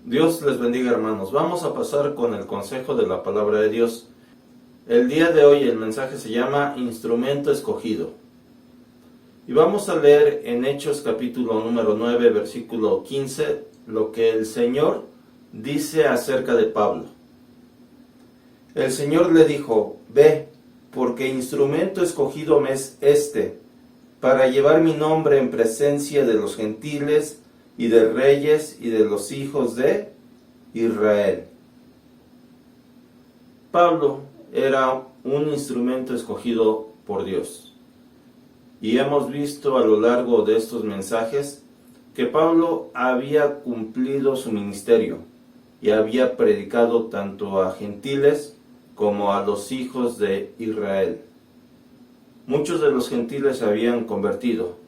Dios les bendiga, hermanos. Vamos a pasar con el consejo de la palabra de Dios. El día de hoy el mensaje se llama Instrumento Escogido. Y vamos a leer en Hechos capítulo número 9, versículo 15, lo que el Señor dice acerca de Pablo. El Señor le dijo: ve, porque instrumento escogido me es este, para llevar mi nombre en presencia de los gentiles y de reyes y de los hijos de Israel. Pablo era un instrumento escogido por Dios. Y hemos visto a lo largo de estos mensajes que Pablo había cumplido su ministerio y había predicado tanto a gentiles como a los hijos de Israel. Muchos de los gentiles se habían convertido,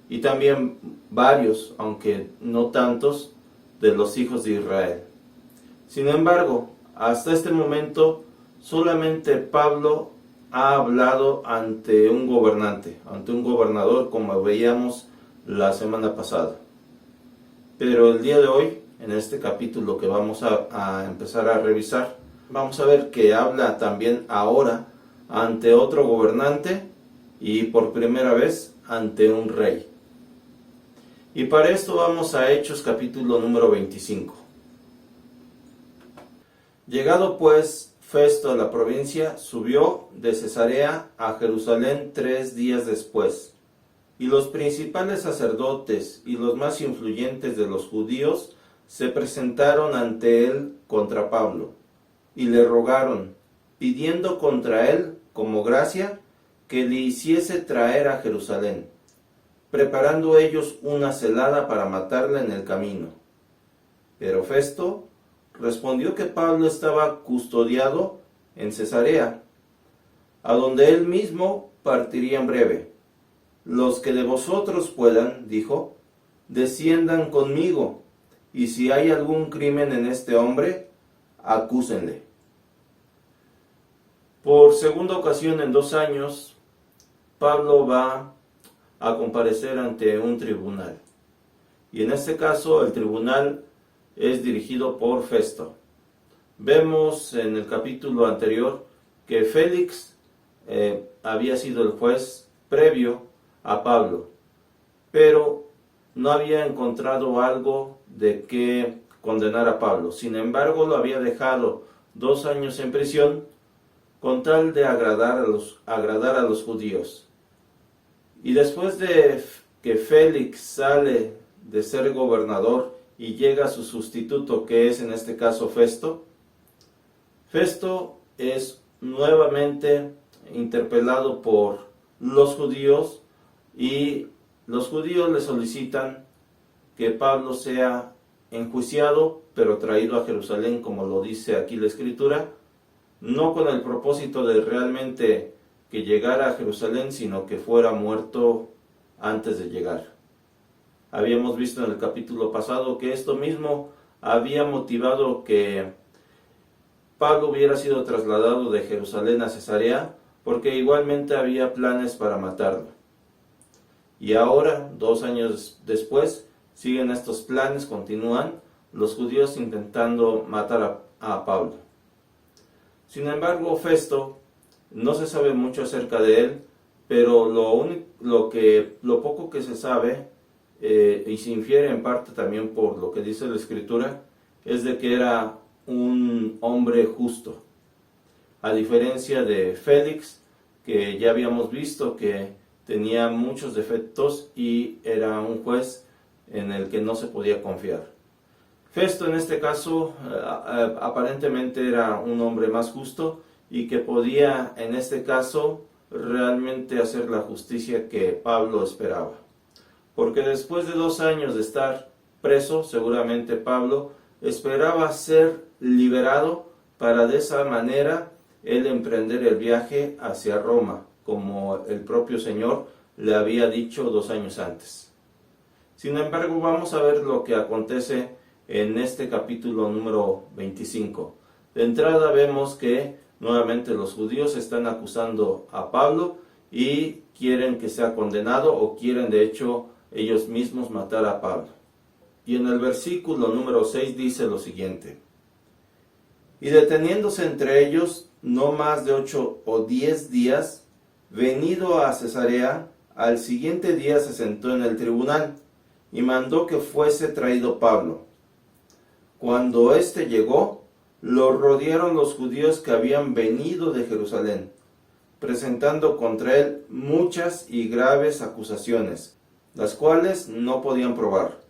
y también varios, aunque no tantos, de los hijos de Israel. Sin embargo, hasta este momento, solamente Pablo ha hablado ante un gobernante, ante un gobernador, como veíamos la semana pasada. Pero el día de hoy, en este capítulo que vamos a empezar a revisar, vamos a ver que habla también ahora ante otro gobernante y por primera vez ante un rey. Y para esto vamos a Hechos capítulo número 25. Llegado pues Festo a la provincia, subió de Cesarea a Jerusalén 3 días después. Y los principales sacerdotes y los más influyentes de los judíos se presentaron ante él contra Pablo, y le rogaron, pidiendo contra él como gracia que le hiciese traer a Jerusalén, preparando ellos una celada para matarla en el camino. Pero Festo respondió que Pablo estaba custodiado en Cesarea, a donde él mismo partiría en breve. Los que de vosotros puedan, dijo, desciendan conmigo, y si hay algún crimen en este hombre, acúsenle. Por segunda ocasión en 2 años, Pablo va a comparecer ante un tribunal. Y en este caso el tribunal es dirigido por Festo. Vemos en el capítulo anterior que Félix había sido el juez previo a Pablo, pero no había encontrado algo de qué condenar a Pablo. Sin embargo, lo había dejado 2 años en prisión con tal de agradar a los judíos. Y después de que Félix sale de ser gobernador y llega su sustituto, que es en este caso Festo, Festo es nuevamente interpelado por los judíos, y los judíos le solicitan que Pablo sea enjuiciado, pero traído a Jerusalén, como lo dice aquí la Escritura, no con el propósito de realmente que llegara a Jerusalén, sino que fuera muerto antes de llegar. Habíamos visto en el capítulo pasado que esto mismo había motivado que Pablo hubiera sido trasladado de Jerusalén a Cesarea, porque igualmente había planes para matarlo. Y ahora, 2 años después, siguen estos planes, continúan los judíos intentando matar a Pablo. Sin embargo, Festo, no se sabe mucho acerca de él, pero lo poco que se sabe, y se infiere en parte también por lo que dice la Escritura, es de que era un hombre justo. A diferencia de Félix, que ya habíamos visto que tenía muchos defectos y era un juez en el que no se podía confiar. Festo en este caso aparentemente era un hombre más justo y que podía en este caso realmente hacer la justicia que Pablo esperaba. Porque después de 2 años de estar preso, seguramente Pablo esperaba ser liberado para de esa manera él emprender el viaje hacia Roma, como el propio Señor le había dicho 2 años antes. Sin embargo, vamos a ver lo que acontece en este capítulo número 25. De entrada vemos que nuevamente los judíos están acusando a Pablo y quieren que sea condenado, o quieren de hecho ellos mismos matar a Pablo. Y en el versículo número 6 dice lo siguiente: y deteniéndose entre ellos no más de 8 o 10 días, venido a Cesarea, al siguiente día se sentó en el tribunal y mandó que fuese traído Pablo. Cuando éste llegó, lo rodearon los judíos que habían venido de Jerusalén, presentando contra él muchas y graves acusaciones, las cuales no podían probar,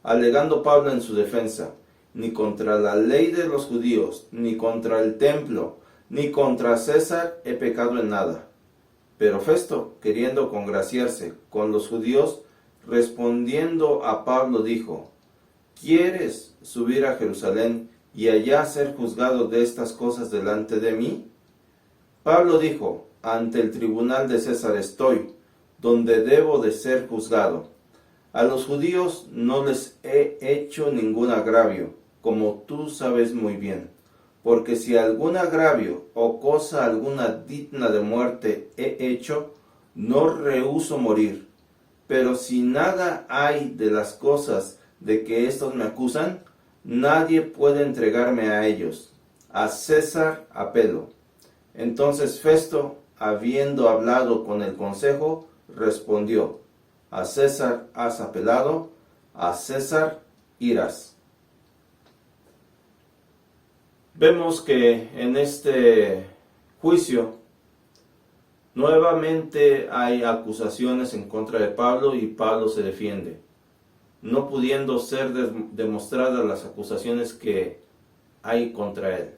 alegando Pablo en su defensa: ni contra la ley de los judíos, ni contra el templo, ni contra César he pecado en nada. Pero Festo, queriendo congraciarse con los judíos, respondiendo a Pablo, dijo: ¿quieres subir a Jerusalén y allá ser juzgado de estas cosas delante de mí? Pablo dijo: ante el tribunal de César estoy, donde debo de ser juzgado. A los judíos no les he hecho ningún agravio, como tú sabes muy bien, porque si algún agravio o cosa alguna digna de muerte he hecho, no rehúso morir. Pero si nada hay de las cosas de que éstos me acusan, nadie puede entregarme a ellos. A César apelo. Entonces Festo, habiendo hablado con el consejo, respondió: a César has apelado, a César irás. Vemos que en este juicio nuevamente hay acusaciones en contra de Pablo y Pablo se defiende, no pudiendo ser demostradas las acusaciones que hay contra él.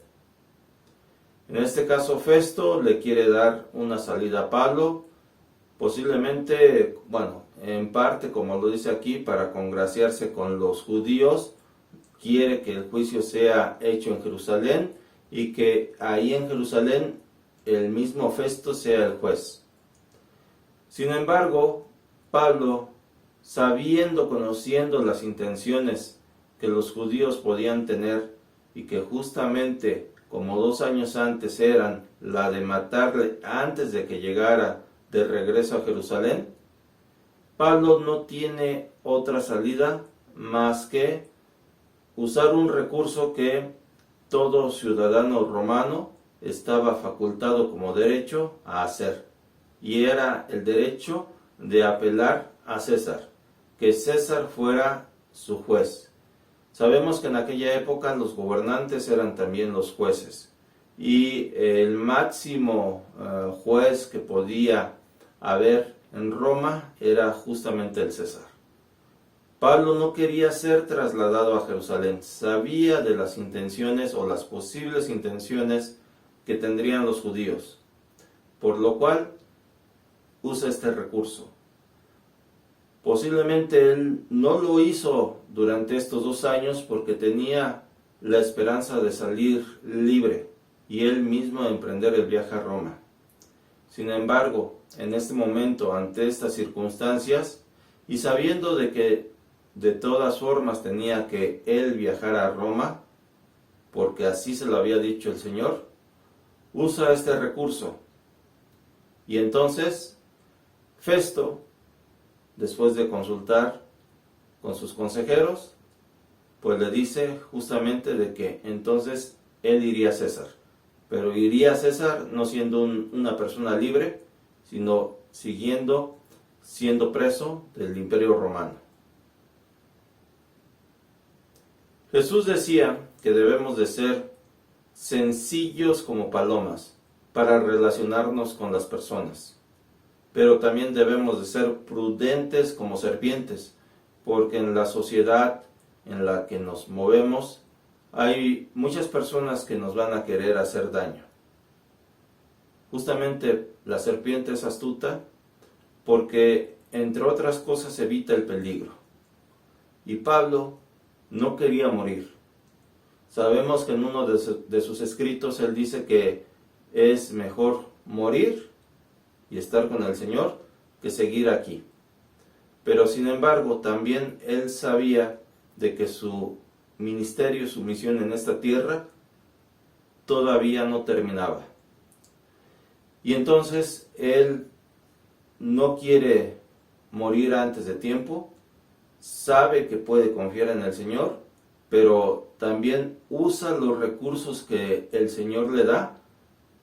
En este caso Festo le quiere dar una salida a Pablo, posiblemente, en parte, como lo dice aquí, para congraciarse con los judíos. Quiere que el juicio sea hecho en Jerusalén y que ahí en Jerusalén el mismo Festo sea el juez. Sin embargo, Pablo, conociendo las intenciones que los judíos podían tener y que justamente como 2 años antes eran la de matarle antes de que llegara de regreso a Jerusalén, Pablo no tiene otra salida más que usar un recurso que todo ciudadano romano estaba facultado como derecho a hacer, y era el derecho de apelar a César, que César fuera su juez. Sabemos que en aquella época los gobernantes eran también los jueces, y el máximo juez que podía haber en Roma era justamente el César. Pablo no quería ser trasladado a Jerusalén, sabía de las intenciones o las posibles intenciones que tendrían los judíos, por lo cual usa este recurso. Posiblemente él no lo hizo durante estos 2 años porque tenía la esperanza de salir libre y él mismo emprender el viaje a Roma. Sin embargo, en este momento, ante estas circunstancias, y sabiendo de que de todas formas tenía que él viajar a Roma, porque así se lo había dicho el Señor, usa este recurso. Y entonces, Festo, después de consultar con sus consejeros, pues le dice justamente de que entonces él iría a César. Pero iría a César no siendo una persona libre, sino siendo preso del Imperio Romano. Jesús decía que debemos de ser sencillos como palomas para relacionarnos con las personas, pero también debemos de ser prudentes como serpientes, porque en la sociedad en la que nos movemos hay muchas personas que nos van a querer hacer daño. Justamente la serpiente es astuta porque, entre otras cosas, evita el peligro. Y Pablo no quería morir. Sabemos que en uno de sus escritos él dice que es mejor morir y estar con el Señor que seguir aquí. Pero sin embargo, también él sabía de que su ministerio, su misión en esta tierra, todavía no terminaba. Y entonces él no quiere morir antes de tiempo, sabe que puede confiar en el Señor, pero también usa los recursos que el Señor le da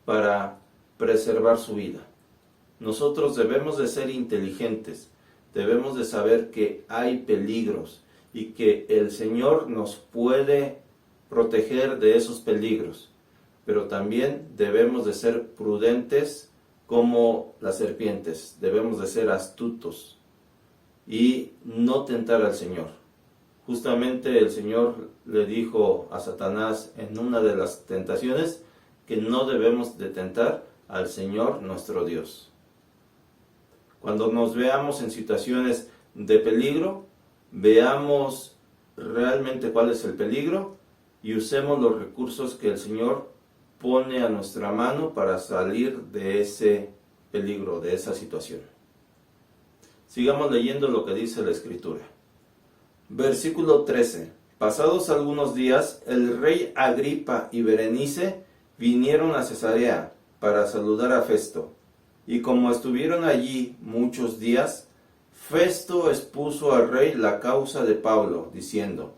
para preservar su vida. Nosotros debemos de ser inteligentes, debemos de saber que hay peligros y que el Señor nos puede proteger de esos peligros, pero también debemos de ser prudentes como las serpientes, debemos de ser astutos y no tentar al Señor. Justamente el Señor le dijo a Satanás en una de las tentaciones que no debemos de tentar al Señor nuestro Dios. Cuando nos veamos en situaciones de peligro, veamos realmente cuál es el peligro y usemos los recursos que el Señor pone a nuestra mano para salir de ese peligro, de esa situación. Sigamos leyendo lo que dice la Escritura. Versículo 13. Pasados algunos días, el rey Agripa y Berenice vinieron a Cesarea para saludar a Festo. Y como estuvieron allí muchos días, Festo expuso al rey la causa de Pablo, diciendo: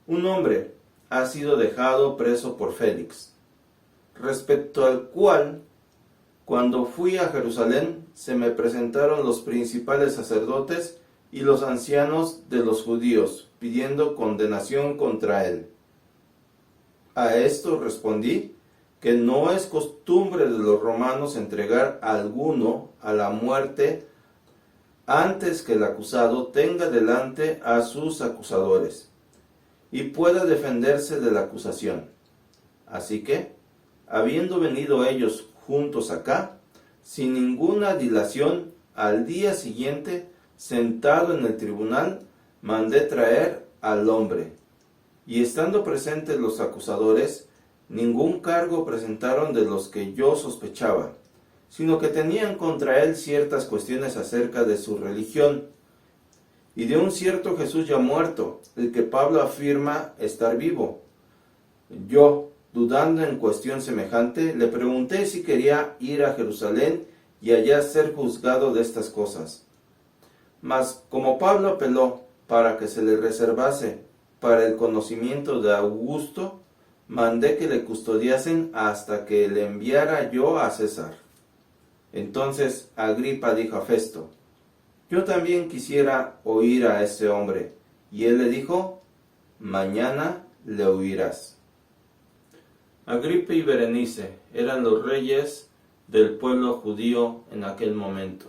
un hombre ha sido dejado preso por Félix, respecto al cual, cuando fui a Jerusalén, se me presentaron los principales sacerdotes y los ancianos de los judíos, pidiendo condenación contra él. A esto respondí que no es costumbre de los romanos entregar a alguno a la muerte antes que el acusado tenga delante a sus acusadores y pueda defenderse de la acusación. Así que, habiendo venido ellos juntos acá, sin ninguna dilación, al día siguiente, sentado en el tribunal, mandé traer al hombre. Y estando presentes los acusadores, ningún cargo presentaron de los que yo sospechaba, sino que tenían contra él ciertas cuestiones acerca de su religión, y de un cierto Jesús ya muerto, el que Pablo afirma estar vivo. Yo, dudando en cuestión semejante, le pregunté si quería ir a Jerusalén y allá ser juzgado de estas cosas. Mas como Pablo apeló para que se le reservase para el conocimiento de Augusto, mandé que le custodiasen hasta que le enviara yo a César. Entonces Agripa dijo a Festo: yo también quisiera oír a ese hombre. Y él le dijo: mañana le oirás. Agripa y Berenice eran los reyes del pueblo judío en aquel momento.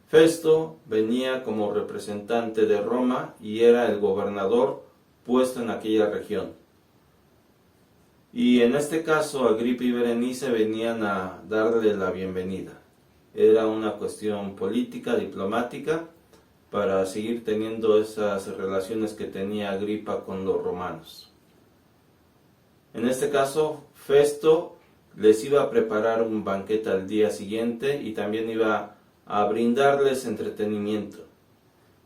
Festo venía como representante de Roma y era el gobernador puesto en aquella región. Y en este caso Agripa y Berenice venían a darle la bienvenida. Era una cuestión política, diplomática, para seguir teniendo esas relaciones que tenía Agripa con los romanos. En este caso, Festo les iba a preparar un banquete al día siguiente y también iba a brindarles entretenimiento.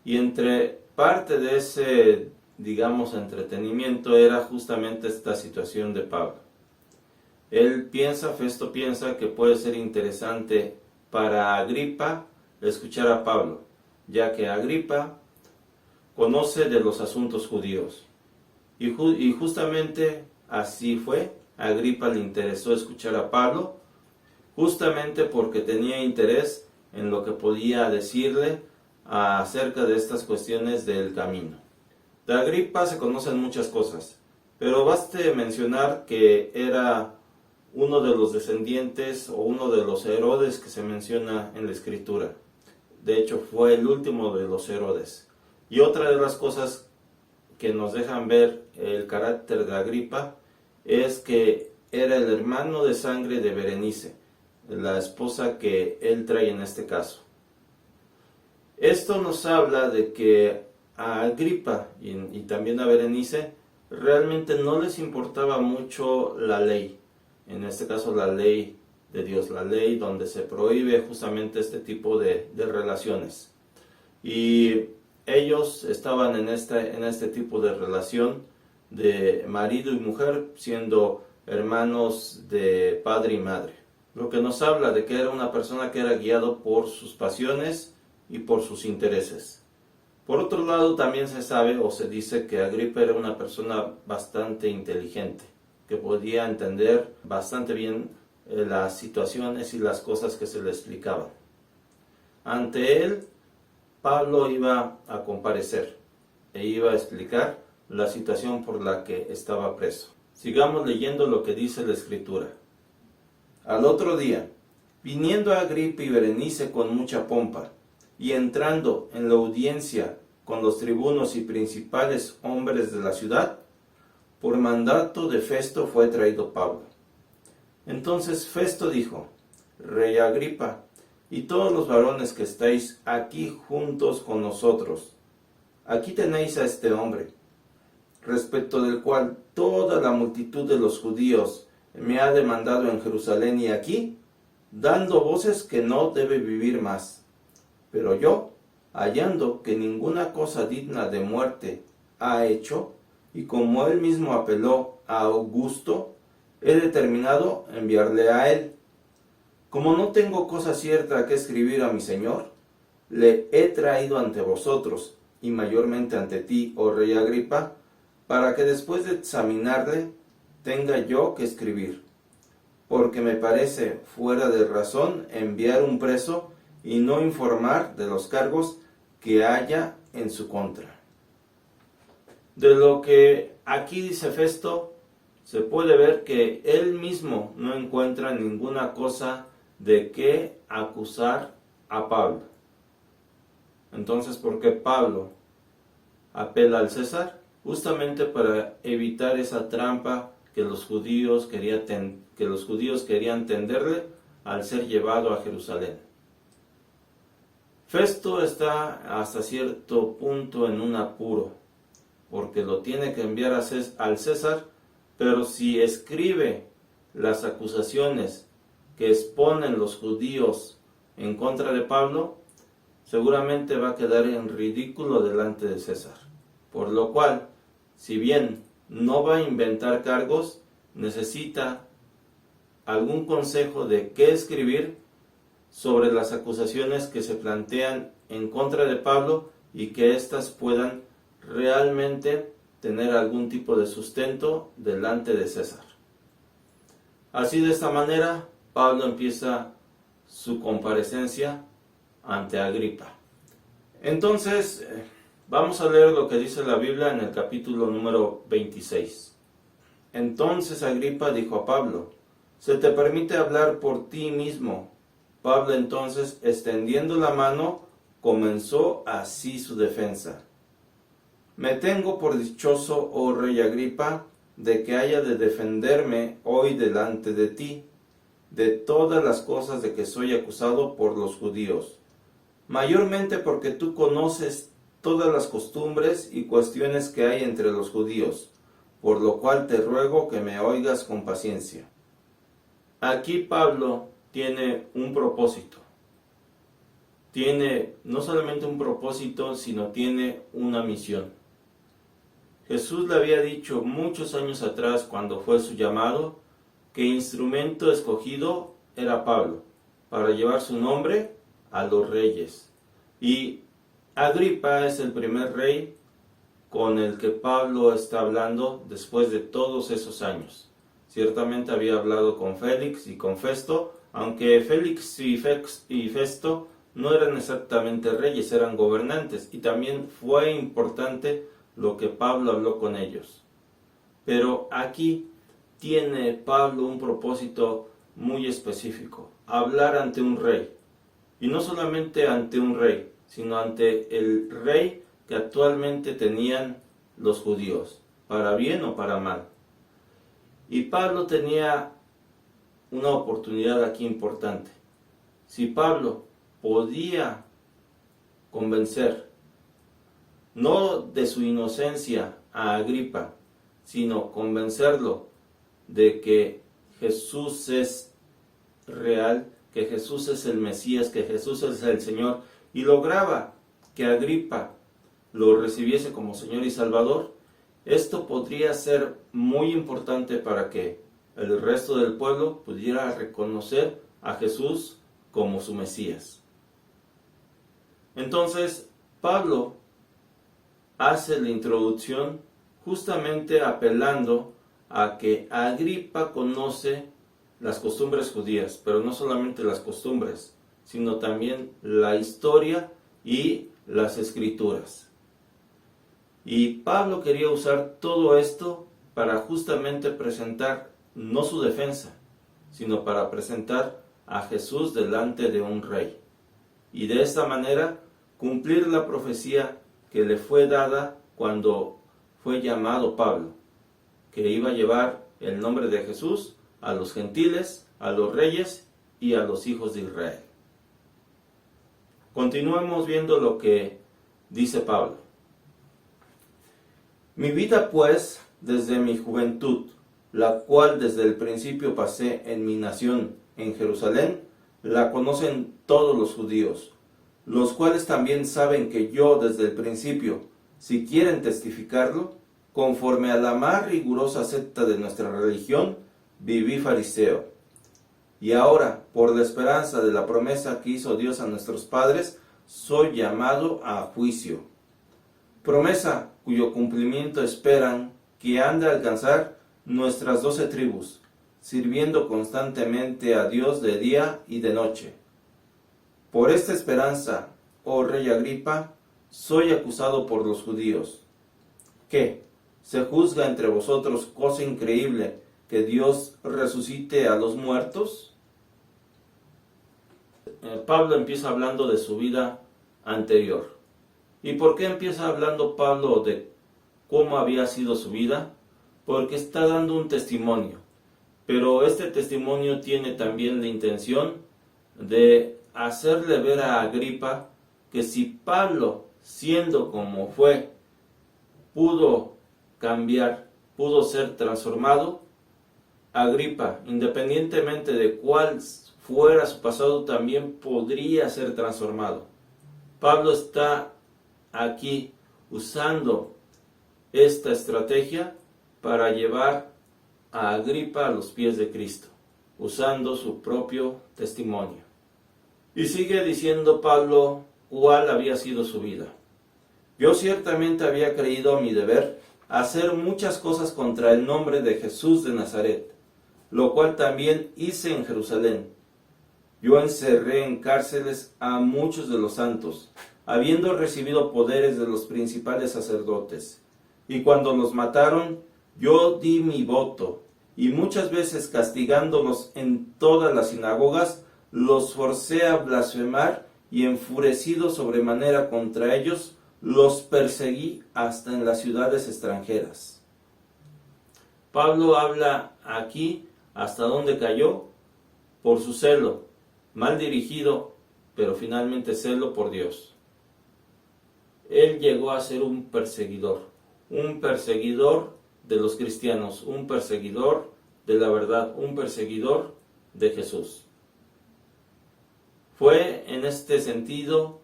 Y entre parte de ese, entretenimiento era justamente esta situación de Pablo. Festo piensa que puede ser interesante para Agripa escuchar a Pablo, ya que Agripa conoce de los asuntos judíos. Y justamente así fue. Agripa le interesó escuchar a Pablo, justamente porque tenía interés en lo que podía decirle acerca de estas cuestiones del camino. De Agripa se conocen muchas cosas, pero baste mencionar que era uno de los descendientes o uno de los Herodes que se menciona en la Escritura. De hecho, fue el último de los Herodes. Y otra de las cosas que nos dejan ver el carácter de Agripa es que era el hermano de sangre de Berenice, la esposa que él trae en este caso. Esto nos habla de que a Agripa y también a Berenice realmente no les importaba mucho la ley. En este caso la ley de Dios, la ley donde se prohíbe justamente este tipo de relaciones. Y ellos estaban en este tipo de relación de marido y mujer, siendo hermanos de padre y madre. Lo que nos habla de que era una persona que era guiado por sus pasiones y por sus intereses. Por otro lado, también se sabe o se dice que Agripa era una persona bastante inteligente, que podía entender bastante bien las situaciones y las cosas que se le explicaban. Ante él, Pablo iba a comparecer e iba a explicar la situación por la que estaba preso. Sigamos leyendo lo que dice la Escritura. Al otro día, viniendo Agripa y Berenice con mucha pompa, y entrando en la audiencia con los tribunos y principales hombres de la ciudad, por mandato de Festo fue traído Pablo. Entonces Festo dijo: Rey Agripa, y todos los varones que estáis aquí juntos con nosotros, aquí tenéis a este hombre, respecto del cual toda la multitud de los judíos me ha demandado en Jerusalén y aquí, dando voces que no debe vivir más. Pero yo, hallando que ninguna cosa digna de muerte ha hecho, y como él mismo apeló a Augusto, he determinado enviarle a él. Como no tengo cosa cierta que escribir a mi señor, le he traído ante vosotros, y mayormente ante ti, oh rey Agripa, para que después de examinarle, tenga yo que escribir. Porque me parece fuera de razón enviar un preso y no informar de los cargos que haya en su contra. De lo que aquí dice Festo, se puede ver que él mismo no encuentra ninguna cosa de qué acusar a Pablo. Entonces, ¿por qué Pablo apela al César? Justamente para evitar esa trampa que los judíos querían tenderle al ser llevado a Jerusalén. Festo está hasta cierto punto en un apuro, porque lo tiene que enviar al César, pero si escribe las acusaciones que exponen los judíos en contra de Pablo, seguramente va a quedar en ridículo delante de César. Por lo cual, si bien no va a inventar cargos, necesita algún consejo de qué escribir sobre las acusaciones que se plantean en contra de Pablo y que éstas puedan realmente tener algún tipo de sustento delante de César. Así, de esta manera, Pablo empieza su comparecencia ante Agripa. Entonces, vamos a leer lo que dice la Biblia en el capítulo número 26. Entonces Agripa dijo a Pablo: «¿Se te permite hablar por ti mismo?» Pablo entonces, extendiendo la mano, comenzó así su defensa. «Me tengo por dichoso, oh rey Agripa, de que haya de defenderme hoy delante de ti, de todas las cosas de que soy acusado por los judíos, mayormente porque tú conoces todas las costumbres y cuestiones que hay entre los judíos, por lo cual te ruego que me oigas con paciencia». Aquí Pablo tiene un propósito. Tiene no solamente un propósito, sino tiene una misión. Jesús le había dicho muchos años atrás, cuando fue su llamado, que instrumento escogido era Pablo, para llevar su nombre a los reyes. Y Agripa es el primer rey con el que Pablo está hablando después de todos esos años. Ciertamente había hablado con Félix y con Festo, aunque Félix y Festo no eran exactamente reyes, eran gobernantes, y también fue importante lo que Pablo habló con ellos. Pero aquí tiene Pablo un propósito muy específico: hablar ante un rey. Y no solamente ante un rey, sino ante el rey que actualmente tenían los judíos, para bien o para mal. Y Pablo tenía una oportunidad aquí importante. Si Pablo podía convencer, no de su inocencia a Agripa, sino convencerlo de que Jesús es real, que Jesús es el Mesías, que Jesús es el Señor, y lograba que Agripa lo recibiese como Señor y Salvador, esto podría ser muy importante para que el resto del pueblo pudiera reconocer a Jesús como su Mesías. Entonces, Pablo hace la introducción justamente apelando a que Agripa conoce las costumbres judías, pero no solamente las costumbres, sino también la historia y las escrituras. Y Pablo quería usar todo esto para justamente presentar no su defensa, sino para presentar a Jesús delante de un rey. Y de esta manera cumplir la profecía que le fue dada cuando fue llamado Pablo, que iba a llevar el nombre de Jesús a los gentiles, a los reyes y a los hijos de Israel. Continuemos viendo lo que dice Pablo. Mi vida pues, desde mi juventud, la cual desde el principio pasé en mi nación, en Jerusalén, la conocen todos los judíos, los cuales también saben que yo desde el principio, si quieren testificarlo, conforme a la más rigurosa secta de nuestra religión, viví fariseo. Y ahora, por la esperanza de la promesa que hizo Dios a nuestros padres, soy llamado a juicio. Promesa cuyo cumplimiento esperan que han de alcanzar nuestras 12 tribus, sirviendo constantemente a Dios de día y de noche. Por esta esperanza, oh rey Agripa, soy acusado por los judíos. ¿Qué? ¿Se juzga entre vosotros cosa increíble que Dios resucite a los muertos? Pablo empieza hablando de su vida anterior. ¿Y por qué empieza hablando Pablo de cómo había sido su vida? Porque está dando un testimonio. Pero este testimonio tiene también la intención de hacerle ver a Agripa que si Pablo, siendo como fue, pudo cambiar, pudo ser transformado, Agripa, independientemente de cuál fuera su pasado, también podría ser transformado. Pablo está aquí usando esta estrategia para llevar a Agripa a los pies de Cristo, usando su propio testimonio. Y sigue diciendo Pablo cuál había sido su vida. Yo ciertamente había creído mi deber hacer muchas cosas contra el nombre de Jesús de Nazaret, lo cual también hice en Jerusalén. Yo encerré en cárceles a muchos de los santos, habiendo recibido poderes de los principales sacerdotes. Y cuando los mataron, yo di mi voto, y muchas veces castigándolos en todas las sinagogas, los forcé a blasfemar, y enfurecido sobremanera contra ellos, los perseguí hasta en las ciudades extranjeras. Pablo habla aquí hasta dónde cayó por su celo, mal dirigido, pero finalmente celo por Dios. Él llegó a ser un perseguidor de los cristianos, un perseguidor de la verdad, un perseguidor de Jesús. Fue en este sentido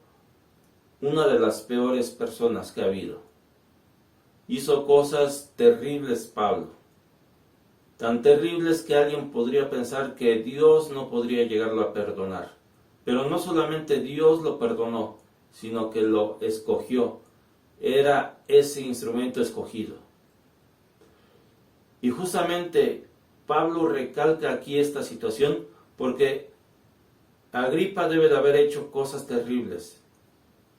una de las peores personas que ha habido. Hizo cosas terribles Pablo, tan terribles que alguien podría pensar que Dios no podría llegarlo a perdonar. Pero no solamente Dios lo perdonó, sino que lo escogió. Era ese instrumento escogido. Y justamente Pablo recalca aquí esta situación porque Agripa debe de haber hecho cosas terribles.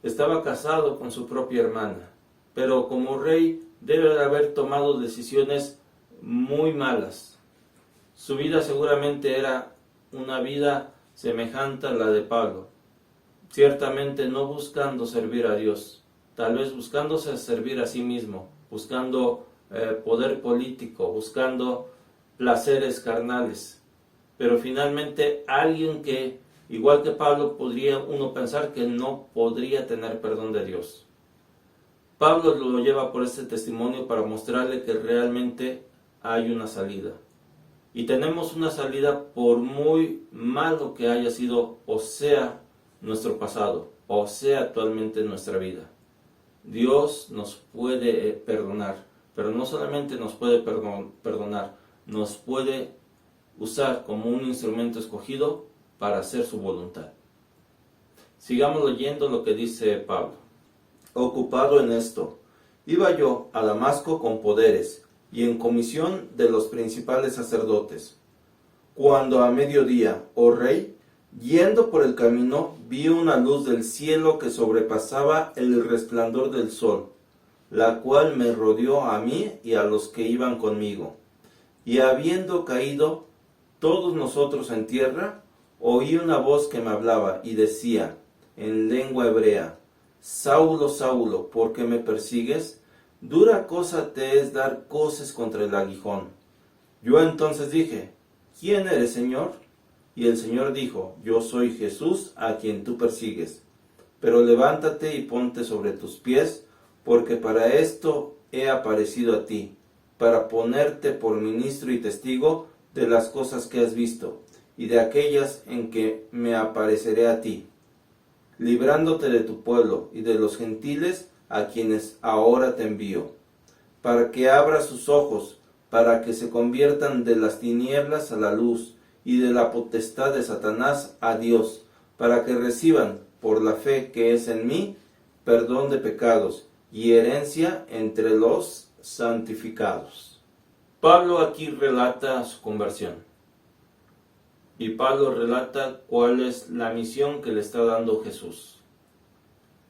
Estaba casado con su propia hermana, pero como rey debe de haber tomado decisiones muy malas. Su vida seguramente era una vida semejante a la de Pablo, ciertamente no buscando servir a Dios, tal vez buscándose servir a sí mismo, buscando poder político, buscando placeres carnales, pero finalmente alguien que, igual que Pablo, podría uno pensar que no podría tener perdón de Dios. Pablo lo lleva por este testimonio para mostrarle que realmente hay una salida. Y tenemos una salida por muy malo que haya sido o sea nuestro pasado, o sea actualmente nuestra vida. Dios nos puede perdonar, pero no solamente nos puede perdonar, nos puede usar como un instrumento escogido para hacer su voluntad. Sigamos leyendo lo que dice Pablo. Ocupado en esto, Iba yo a Damasco con poderes y en comisión de los principales sacerdotes, cuando a mediodía, oh rey, yendo por el camino, vi una luz del cielo que sobrepasaba el resplandor del sol, la cual me rodeó a mí y a los que iban conmigo. Y habiendo caído todos nosotros en tierra, oí una voz que me hablaba y decía, en lengua hebrea, Saulo, Saulo, ¿por qué me persigues? Dura cosa te es dar coces contra el aguijón. Yo entonces dije, ¿quién eres, Señor? Y el Señor dijo, yo soy Jesús a quien tú persigues. Pero levántate y ponte sobre tus pies, porque para esto he aparecido a ti, para ponerte por ministro y testigo de las cosas que has visto, y de aquellas en que me apareceré a ti, librándote de tu pueblo y de los gentiles a quienes ahora te envío, para que abras sus ojos, para que se conviertan de las tinieblas a la luz, y de la potestad de Satanás a Dios, para que reciban, por la fe que es en mí, perdón de pecados y herencia entre los santificados. Pablo aquí relata su conversión. Y Pablo relata cuál es la misión que le está dando Jesús.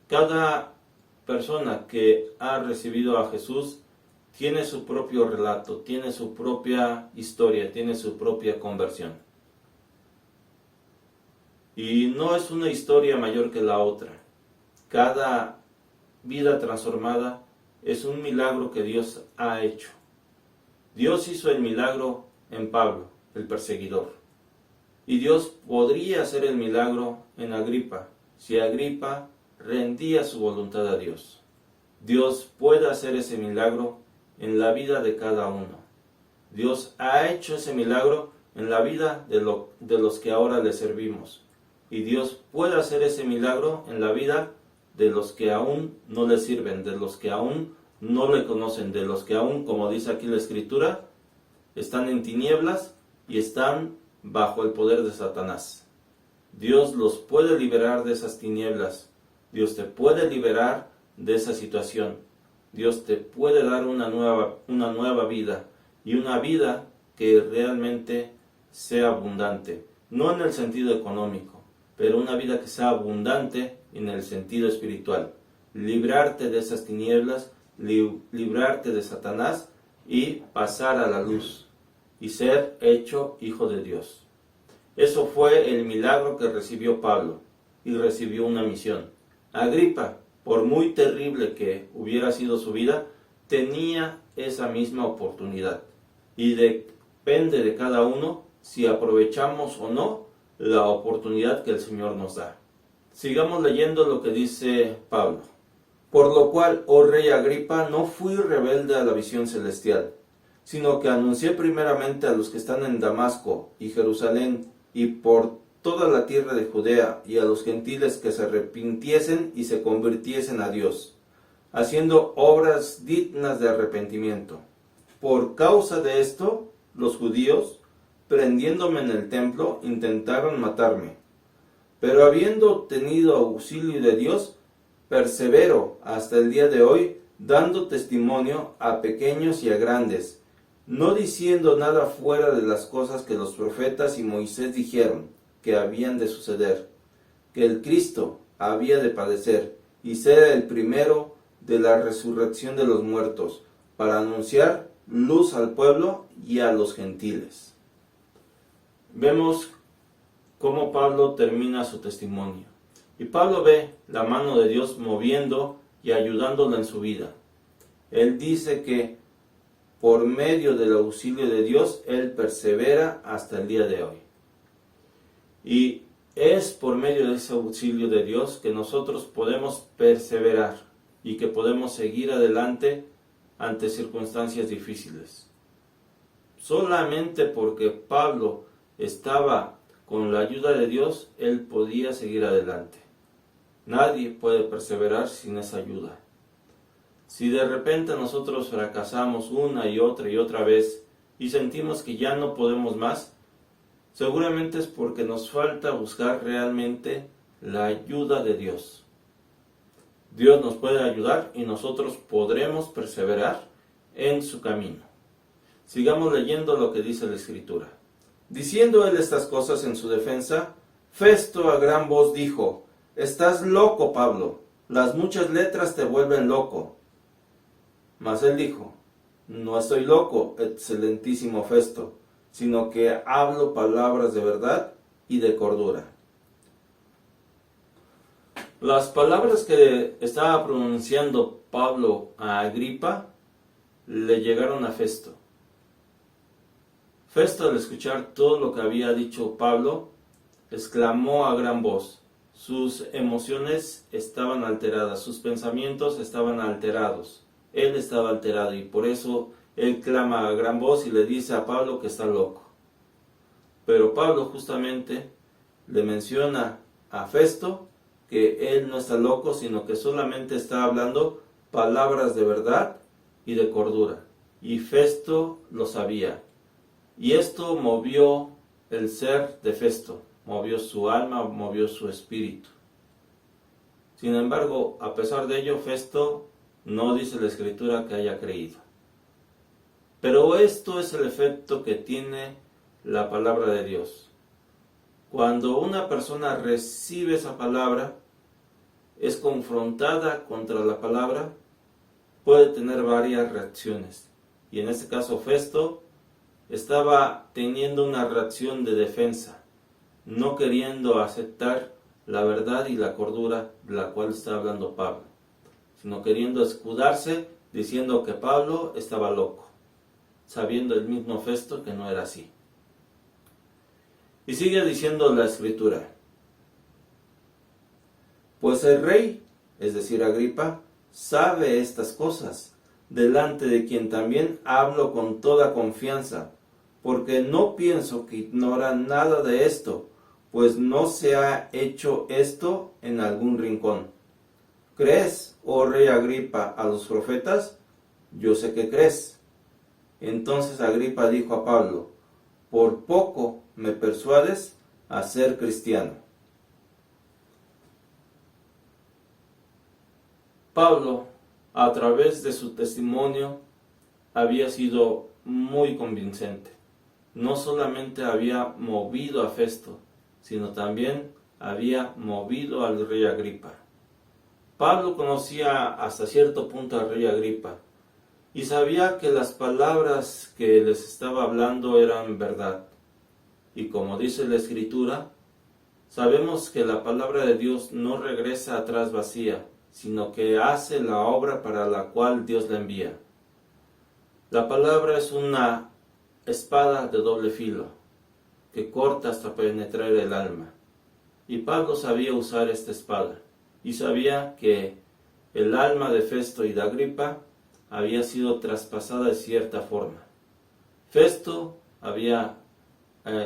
Cada persona que ha recibido a Jesús tiene su propio relato, tiene su propia historia, tiene su propia conversión. Y no es una historia mayor que la otra. Cada vida transformada es un milagro que Dios ha hecho. Dios hizo el milagro en Pablo, el perseguidor. Y Dios podría hacer el milagro en Agripa, si Agripa rendía su voluntad a Dios. Dios puede hacer ese milagro en la vida de cada uno. Dios ha hecho ese milagro en la vida de los que ahora le servimos. Y Dios puede hacer ese milagro en la vida de los que aún no le sirven, de los que aún no le conocen, de los que aún, como dice aquí la Escritura, están en tinieblas y están bajo el poder de Satanás. Dios los puede liberar de esas tinieblas. Dios te puede liberar de esa situación. Dios te puede dar una nueva vida, y una vida que realmente sea abundante, no en el sentido económico, pero una vida que sea abundante en el sentido espiritual. Librarte de esas tinieblas, librarte de Satanás y pasar a la luz y ser hecho hijo de Dios. Eso fue el milagro que recibió Pablo, y recibió una misión. Agripa, por muy terrible que hubiera sido su vida, tenía esa misma oportunidad. Y depende de cada uno si aprovechamos o no la oportunidad que el Señor nos da. Sigamos leyendo lo que dice Pablo. Por lo cual, oh rey Agripa, no fui rebelde a la visión celestial, sino que anuncié primeramente a los que están en Damasco y Jerusalén y por toda la tierra de Judea y a los gentiles que se arrepintiesen y se convirtiesen a Dios, haciendo obras dignas de arrepentimiento. Por causa de esto, los judíos, prendiéndome en el templo, intentaron matarme. Pero habiendo obtenido auxilio de Dios, persevero hasta el día de hoy, dando testimonio a pequeños y a grandes, no diciendo nada fuera de las cosas que los profetas y Moisés dijeron que habían de suceder, que el Cristo había de padecer y ser el primero de la resurrección de los muertos, para anunciar luz al pueblo y a los gentiles. Vemos cómo Pablo termina su testimonio. Y Pablo ve la mano de Dios moviendo y ayudándolo en su vida. Él dice que por medio del auxilio de Dios, él persevera hasta el día de hoy. Y es por medio de ese auxilio de Dios que nosotros podemos perseverar y que podemos seguir adelante ante circunstancias difíciles. Solamente porque Pablo estaba con la ayuda de Dios, él podía seguir adelante. Nadie puede perseverar sin esa ayuda. Si de repente nosotros fracasamos una y otra vez y sentimos que ya no podemos más, seguramente es porque nos falta buscar realmente la ayuda de Dios. Dios nos puede ayudar y nosotros podremos perseverar en su camino. Sigamos leyendo lo que dice la Escritura. Diciendo él estas cosas en su defensa, Festo a gran voz dijo: «Estás loco, Pablo, las muchas letras te vuelven loco». Mas él dijo: «No estoy loco, excelentísimo Festo, sino que hablo palabras de verdad y de cordura». Las palabras que estaba pronunciando Pablo a Agripa le llegaron a Festo. Festo, al escuchar todo lo que había dicho Pablo, exclamó a gran voz. Sus emociones estaban alteradas, sus pensamientos estaban alterados. Él estaba alterado y por eso él clama a gran voz y le dice a Pablo que está loco. Pero Pablo justamente le menciona a Festo que él no está loco, sino que solamente está hablando palabras de verdad y de cordura. Y Festo lo sabía. Y esto movió el ser de Festo, movió su alma, movió su espíritu. Sin embargo, a pesar de ello, Festo no dice la Escritura que haya creído. Pero esto es el efecto que tiene la palabra de Dios. Cuando una persona recibe esa palabra, es confrontada contra la palabra, puede tener varias reacciones. Y en este caso Festo estaba teniendo una reacción de defensa, no queriendo aceptar la verdad y la cordura de la cual está hablando Pablo, sino queriendo escudarse diciendo que Pablo estaba loco, sabiendo el mismo Festo que no era así. Y sigue diciendo la Escritura: pues el rey, es decir, Agripa, sabe estas cosas, delante de quien también hablo con toda confianza, porque no pienso que ignora nada de esto, pues no se ha hecho esto en algún rincón. ¿Crees, oh rey Agripa, a los profetas? Yo sé que crees. Entonces Agripa dijo a Pablo: por poco me persuades a ser cristiano. Pablo, a través de su testimonio, había sido muy convincente. No solamente había movido a Festo, sino también había movido al rey Agripa. Pablo conocía hasta cierto punto al rey Agripa y sabía que las palabras que les estaba hablando eran verdad. Y como dice la Escritura, sabemos que la palabra de Dios no regresa atrás vacía, sino que hace la obra para la cual Dios la envía. La palabra es una espada de doble filo, que corta hasta penetrar el alma. Y Pablo sabía usar esta espada, y sabía que el alma de Festo y de Agripa había sido traspasada de cierta forma. Festo había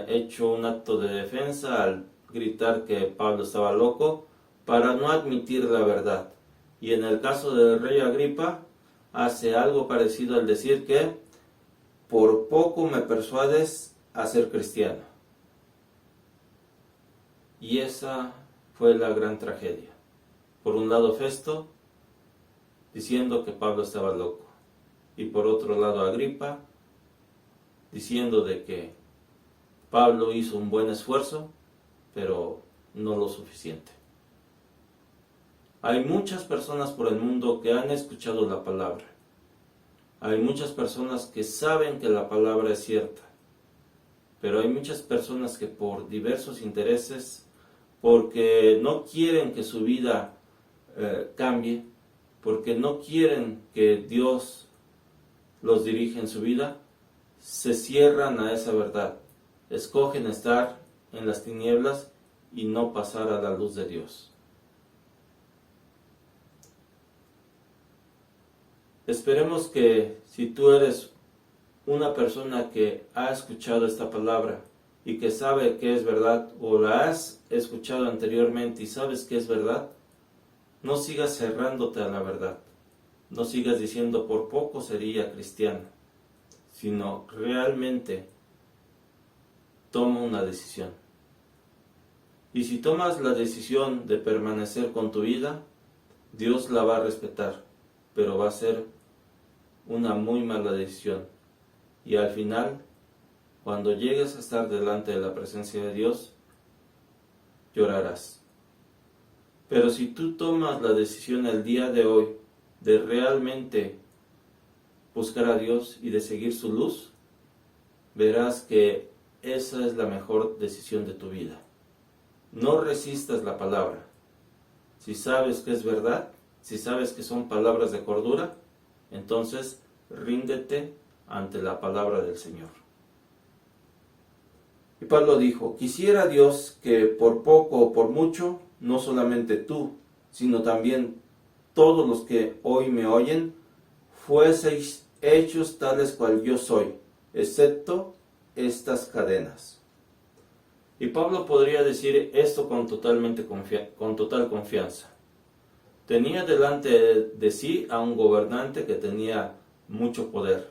hecho un acto de defensa al gritar que Pablo estaba loco para no admitir la verdad. Y en el caso del rey Agripa, hace algo parecido al decir que por poco me persuades a ser cristiano. Y esa fue la gran tragedia. Por un lado Festo, diciendo que Pablo estaba loco. Y por otro lado Agripa, diciendo de que Pablo hizo un buen esfuerzo, pero no lo suficiente. Hay muchas personas por el mundo que han escuchado la palabra. Hay muchas personas que saben que la palabra es cierta. Pero hay muchas personas que por diversos intereses, porque no quieren que su vida cambie, porque no quieren que Dios los dirija en su vida, se cierran a esa verdad. Escogen estar en las tinieblas y no pasar a la luz de Dios. Esperemos que si tú eres una persona que ha escuchado esta palabra y que sabe que es verdad, o la has escuchado anteriormente y sabes que es verdad, no sigas cerrándote a la verdad. No sigas diciendo por poco sería cristiano, sino realmente toma una decisión. Y si tomas la decisión de permanecer con tu vida, Dios la va a respetar, pero va a ser una muy mala decisión. Y al final, cuando llegues a estar delante de la presencia de Dios, llorarás. Pero si tú tomas la decisión el día de hoy de realmente buscar a Dios y de seguir su luz, verás que esa es la mejor decisión de tu vida. No resistas la palabra. Si sabes que es verdad, si sabes que son palabras de cordura, entonces ríndete ante la palabra del Señor. Y Pablo dijo, quisiera Dios que por poco o por mucho, no solamente tú, sino también todos los que hoy me oyen, fueseis hechos tales cual yo soy, excepto estas cadenas. Y Pablo podría decir esto con total confianza. Tenía delante de sí a un gobernante que tenía mucho poder,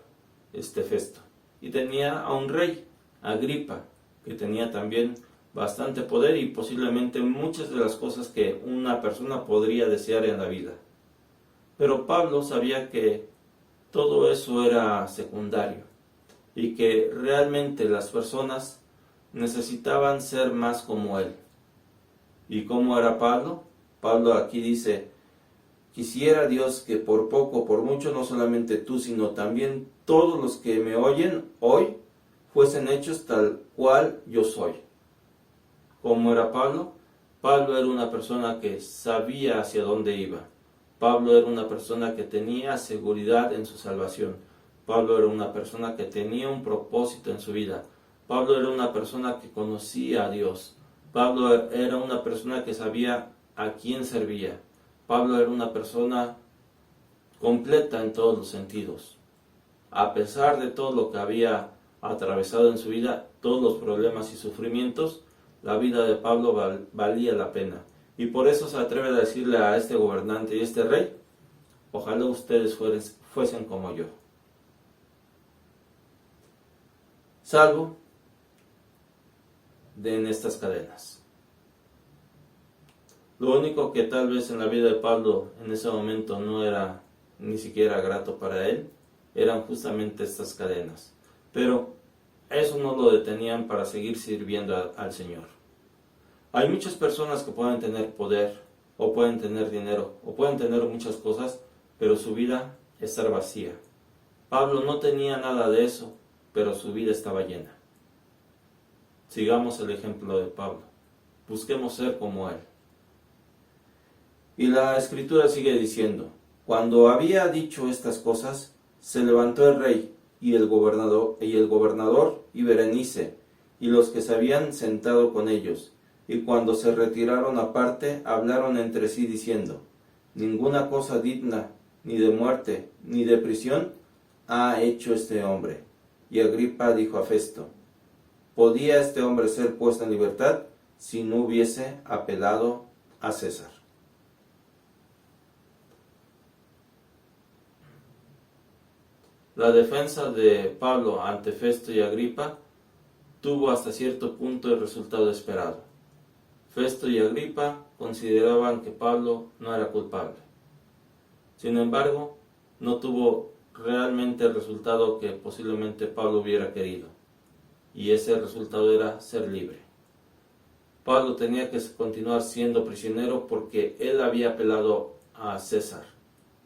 Festo, y tenía a un rey, Agripa, que tenía también bastante poder y posiblemente muchas de las cosas que una persona podría desear en la vida. Pero Pablo sabía que todo eso era secundario y que realmente las personas necesitaban ser más como él. ¿Y cómo era Pablo? Pablo aquí dice, quisiera Dios que por poco, por mucho, no solamente tú, sino también todos los que me oyen hoy, fuesen hechos tal cual yo soy. ¿Cómo era Pablo? Pablo era una persona que sabía hacia dónde iba. Pablo era una persona que tenía seguridad en su salvación. Pablo era una persona que tenía un propósito en su vida. Pablo era una persona que conocía a Dios. Pablo era una persona que sabía a quién servía. Pablo era una persona completa en todos los sentidos. A pesar de todo lo que había atravesado en su vida, todos los problemas y sufrimientos, la vida de Pablo valía la pena. Y por eso se atreve a decirle a este gobernante y este rey, ojalá ustedes fuesen como yo. Salvo en estas cadenas. Lo único que tal vez en la vida de Pablo en ese momento no era ni siquiera grato para él, eran justamente estas cadenas. Pero eso no lo detenían para seguir sirviendo al Señor. Hay muchas personas que pueden tener poder, o pueden tener dinero, o pueden tener muchas cosas, pero su vida estar vacía. Pablo no tenía nada de eso, pero su vida estaba llena. Sigamos el ejemplo de Pablo. Busquemos ser como él. Y la escritura sigue diciendo, cuando había dicho estas cosas, se levantó el rey y el gobernador y Berenice y los que se habían sentado con ellos, y cuando se retiraron aparte, hablaron entre sí diciendo, ninguna cosa digna, ni de muerte, ni de prisión, ha hecho este hombre. Y Agripa dijo a Festo, ¿podía este hombre ser puesto en libertad si no hubiese apelado a César? La defensa de Pablo ante Festo y Agripa tuvo hasta cierto punto el resultado esperado. Festo y Agripa consideraban que Pablo no era culpable. Sin embargo, no tuvo realmente el resultado que posiblemente Pablo hubiera querido, y ese resultado era ser libre. Pablo tenía que continuar siendo prisionero porque él había apelado a César,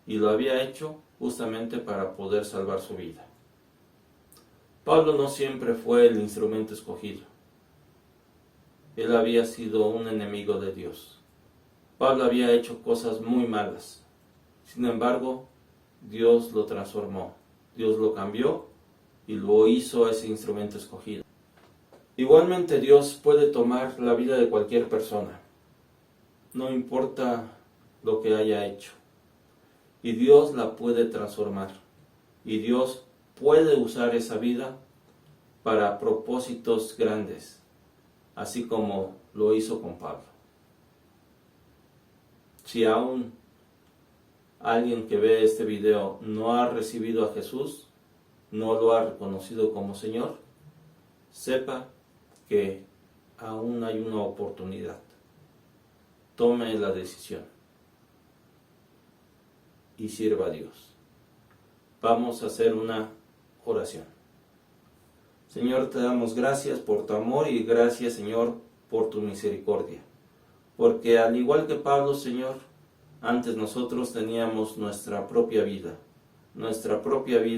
y lo había hecho justamente para poder salvar su vida. Pablo no siempre fue el instrumento escogido. Él había sido un enemigo de Dios. Pablo había hecho cosas muy malas. Sin embargo, Dios lo transformó, Dios lo cambió y lo hizo ese instrumento escogido. Igualmente Dios puede tomar la vida de cualquier persona, no importa lo que haya hecho. Y Dios la puede transformar. Y Dios puede usar esa vida para propósitos grandes, así como lo hizo con Pablo. Si aún alguien que ve este video no ha recibido a Jesús, no lo ha reconocido como Señor, sepa que aún hay una oportunidad. Tome la decisión. y sirva a Dios. Vamos a hacer una oración. Señor, te damos gracias por tu amor y gracias, Señor, por tu misericordia. Porque al igual que Pablo, Señor, antes nosotros teníamos nuestra propia vida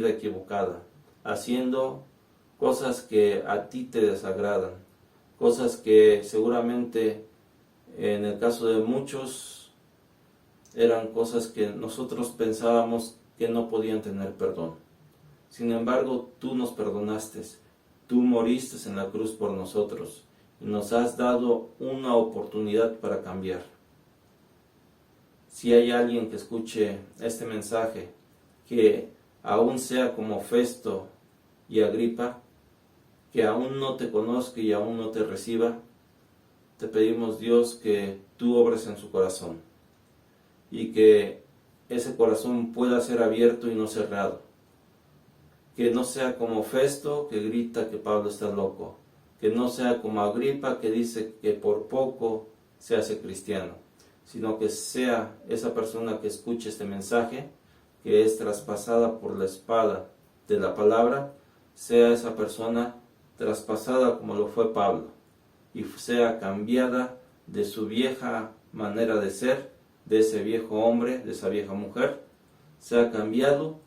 equivocada, haciendo cosas que a ti te desagradan, cosas que seguramente en el caso de muchos eran cosas que nosotros pensábamos que no podían tener perdón. Sin embargo, tú nos perdonaste, tú moriste en la cruz por nosotros y nos has dado una oportunidad para cambiar. Si hay alguien que escuche este mensaje, que aún sea como Festo y Agripa, que aún no te conozca y aún no te reciba, te pedimos, Dios, que tú obres en su corazón y que ese corazón pueda ser abierto y no cerrado. Que no sea como Festo, que grita que Pablo está loco. Que no sea como Agripa, que dice que por poco se hace cristiano, sino que sea esa persona que escuche este mensaje, que es traspasada por la espada de la palabra, sea esa persona traspasada como lo fue Pablo, y sea cambiada de su vieja manera de ser, de ese viejo hombre, de esa vieja mujer, sea cambiado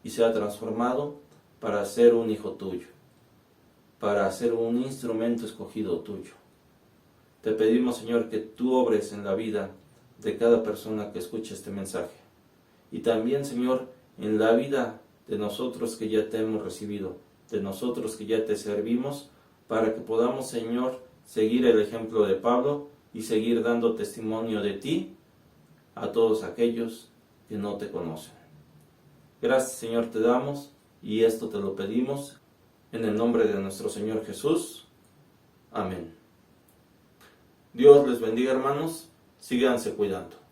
y sea transformado para ser un hijo tuyo, para ser un instrumento escogido tuyo. Te pedimos, Señor, que tú obres en la vida de cada persona que escuche este mensaje. Y también, Señor, en la vida de nosotros que ya te hemos recibido, de nosotros que ya te servimos, para que podamos, Señor, seguir el ejemplo de Pablo y seguir dando testimonio de ti a todos aquellos que no te conocen. Gracias, Señor, te damos, y esto te lo pedimos en el nombre de nuestro Señor Jesús. Amén. Dios les bendiga, hermanos. Síganse cuidando.